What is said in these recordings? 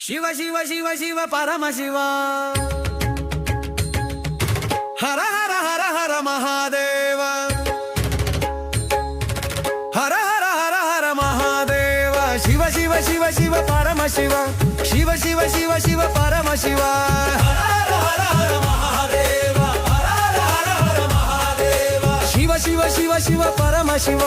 ಶಿವ ಶಿವ ಶಿವ ಶಿವ ಪರಮ ಶಿವ ಹರ ಹರ ಹರ ಹರ ಮಹಾದೇವ ಹರ ಹರ ಹರ ಹರ ಮಹಾದೇವ ಶಿವ ಶಿವ ಶಿವ ಶಿವ ಪರಮ ಶಿವ ಶಿವ ಶಿವ ಶಿವ ಶಿವ ಪರಮ ಶಿವ ಹರ ಹರ ಹರ ಮಹಾದೇವ ಹರ ಹರ ಹರ ಮಹಾದೇವ ಶಿವ ಶಿವ ಶಿವ ಶಿವ ಪರಮ ಶಿವ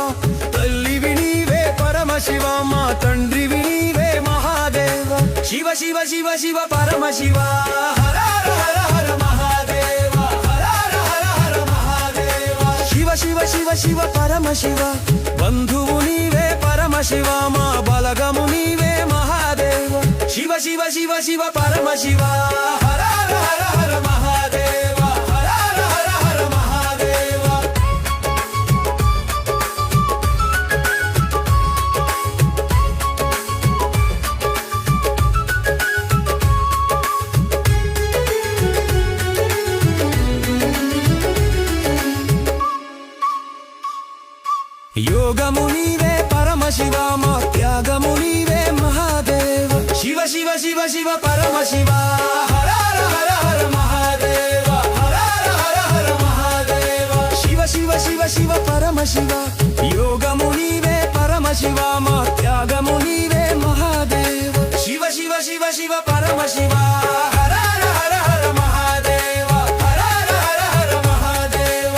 ತಲ್ಲಿವಿ ನೀವೇ ಪರಮ ಶಿವ ಮಾತಂಡ್ರಿವಿ ನೀವೇ ಮಹಾದೇವ ಶಿವ ಶಿವ ಶಿವ ಶಿವ ಪರಮ ಶಿವ ಹರ ಹರ ಹರ ಮಹಾದೇವ ಹರ ಹರ ಹರ ಮಹಾದೇವ ಶಿವ ಶಿವ ಶಿವ ಶಿವ ಪರಮ ಶಿವ ಬಂಧುವು ನೀವೇ ಪರಮ ಶಿವ ಮಾ ಬಲಗಮು ನೀವೇ ಮಹಾದೇವ ಶಿವ ಶಿವ ಶಿವ ಶಿವ ಪರಮ ಶಿವ ಹರ ಹರ ಹರ ಮಹಾದೇವ ಹರ ಹರ ಹರ ಮಹಾದೇವ ಯೋಗಮು ನೀವೇ ಪರಮ ಶಿವ ಮಾ ತ್ಯಾಗಮು ನೀವೇ ಮಹಾದೇವ ಶಿವ ಶಿವ ಶಿವ ಶಿವ ಪರಮ ಶಿವ ಹರ ಹರ ಹರ ಮಹಾದೇವ ಹರ ಹರ ಹರ ಮಹಾದೇವ ಶಿವ ಶಿವ ಶಿವ ಶಿವ ಪರಮ ಶಿವ ಯೋಗಮು ನೀವೇ ಪರಮ ಶಿವ ಮಾ ತ್ಯಾಗಮು ನೀವೇ ಮಹಾದೇವ ಶಿವ ಶಿವ ಶಿವ ಶಿವ ಪರಮ ಶಿವ ಹರ ಹರ ಹರ ಮಹಾದೇವ ಹರ ಹರ ಹರ ಮಹಾದೇವ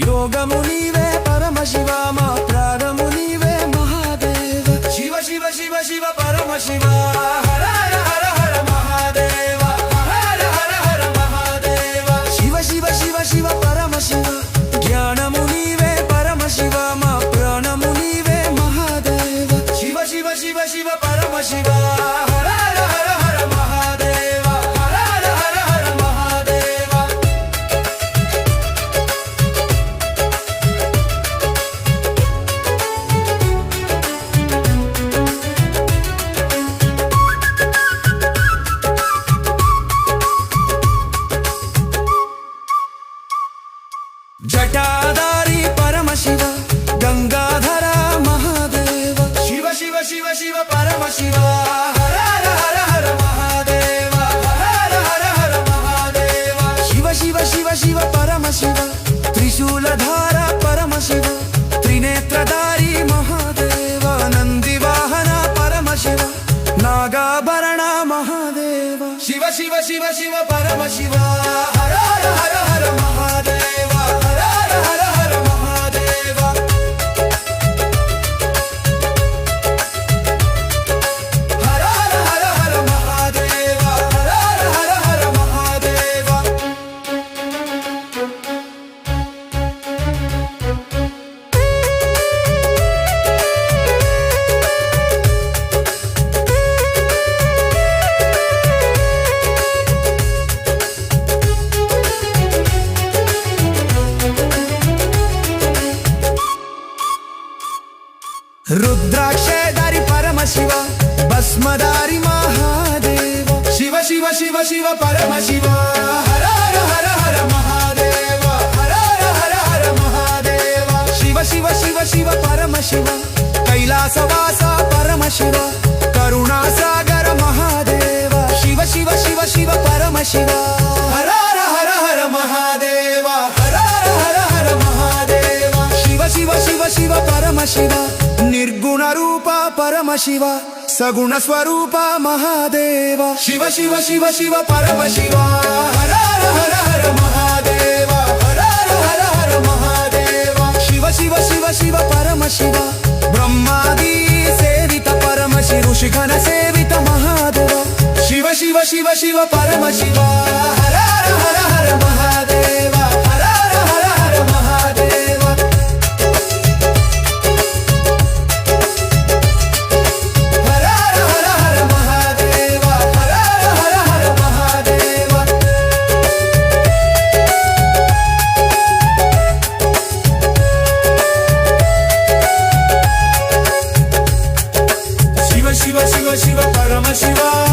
ಯೋಗಮು ನೀವೇ ಪರಮ ಶಿವ ಮಾ ತ್ಯಾಗಮು ನೀವೇ ಮಹಾದೇವ ಶಿವ ಶಿವ ಶಿವ ಶಿವ ಪರಮ ಶಿವ ಹರ ಹರ ಹರ ಮಹಾದೇವ ಹರ ಹರ ಹರ ಮಹಾದೇವ ಶಿವ ಶಿವ ಶಿವ ಶಿವ ಪರಮ ಶಿವ ಜ್ಞಾನಮು ನೀವೇ ಪರಮ ಶಿವ ಮಾ ಪ್ರಾಣಮು ನೀವೇ ಮಹಾದೇವ ಶಿವ ಶಿವ ಶಿವ ಶಿವ ಪರಮ ಶಿವ ಹರ ಹರ ಹರ ಮಹಾದೇವ ಹರ ಹರ ಹರ ಮಹಾದೇವ ಜಟಾಧಾರಿ ಪರಮ ಶಿವ ಗಂಗಾಧರ ಮಹಾದೇವ ಶಿವ ಶಿವ ಶಿವ ಶಿವ ಪರಮ ಶಿವ ಹರ ಹರ ಹರ ಮಹಾದೇವ ಹರ ಹರ ಹರ ಮಹಾದೇವ ಶಿವ ಶಿವ ಶಿವ ಶಿವ ಪರಮ ಶಿವ ತ್ರಿಶೂಲಧಾರ ಪರಮ ಶಿವ ತ್ರಿನೇತ್ರಧಾರಿ ಮಹಾದೇವ ನಂದಿ ವಾಹನ ಪರಮ ಶಿವ ನಾಗಾಭರಣ ಮಹಾದೇವ ಶಿವ ಶಿವ ಶಿವ ಶಿವ ಪರಮ ಶಿವ ಹರ ಹರ ಹರ ಮಹಾದೇವ ಹರ ಹರ ಹರ ಮಹಾದೇವ ಹರ ಹರ ಹರ ಮಹಾದೇವ ಹರ ಹರ ಹರ ಮಹಾದೇವ ರುದ್ರಾಕ್ಷಧಾರಿ ಪರಮ ಶಿವ ಭಸ್ಮಧಾರಿ ಮಹಾದೇವ ಶಿವ ಶಿವ ಶಿವ ಶಿವ ಪರಮ ಶಿವ ಹರ ಹರ ಹರ ಮಹಾದೇವ ಹರ ಹರ ಹರ ಮಹಾದೇವ ಶಿವ ಶಿವ ಶಿವ ಶಿವ ಪರಮ ಶಿವ ಕೈಲಾಸವಾಸ ಪರಮ ಶಿವ ಕರುಣಾಸಾಗರ ಮಹಾದೇವ ಶಿವ ಶಿವ ಶಿವ ಶಿವ ಪರಮ ಶಿವ ಹರ ಹರ ಹರ ಮಹಾದೇವ ಹರ ಹರ ಹರ ಮಹಾದೇವ ಶಿವ ಶಿವ ಶಿವ ಶಿವ ಪರಮ ಶಿವ ನಿರ್ಗುಣ ರೂಪ ಪರಮ ಶಿವ ಸಗುಣ ಸ್ವರೂಪ ಮಹಾದೇವ ಶಿವ ಶಿವ ಶಿವ ಶಿವ ಪರಮ ಶಿವ ಹರ ಹರ ಹರ ಮಹಾದೇವ ಹರ ಹರ ಹರ ಮಹಾದೇವ ಶಿವ ಶಿವ ಶಿವ ಶಿವ ಪರಮ ಶಿವ ಬ್ರಹ್ಮಾದಿ ಸೇವಿತ ಪರಮ ಶಿವ ಋಷಿಗಣ ಸೇವಿತ ಮಹಾದೇವ ಶಿವ ಶಿವ ಶಿವ ಶಿವ ಪರಮ ಶಿವ ಹರ ಹರ ಹರ ಮಹಾದೇವ ಹರ ಹರ ಹರ ಮಹಾದೇವ ಶಿವ ಶಿವ శివ శివ పరమ శివ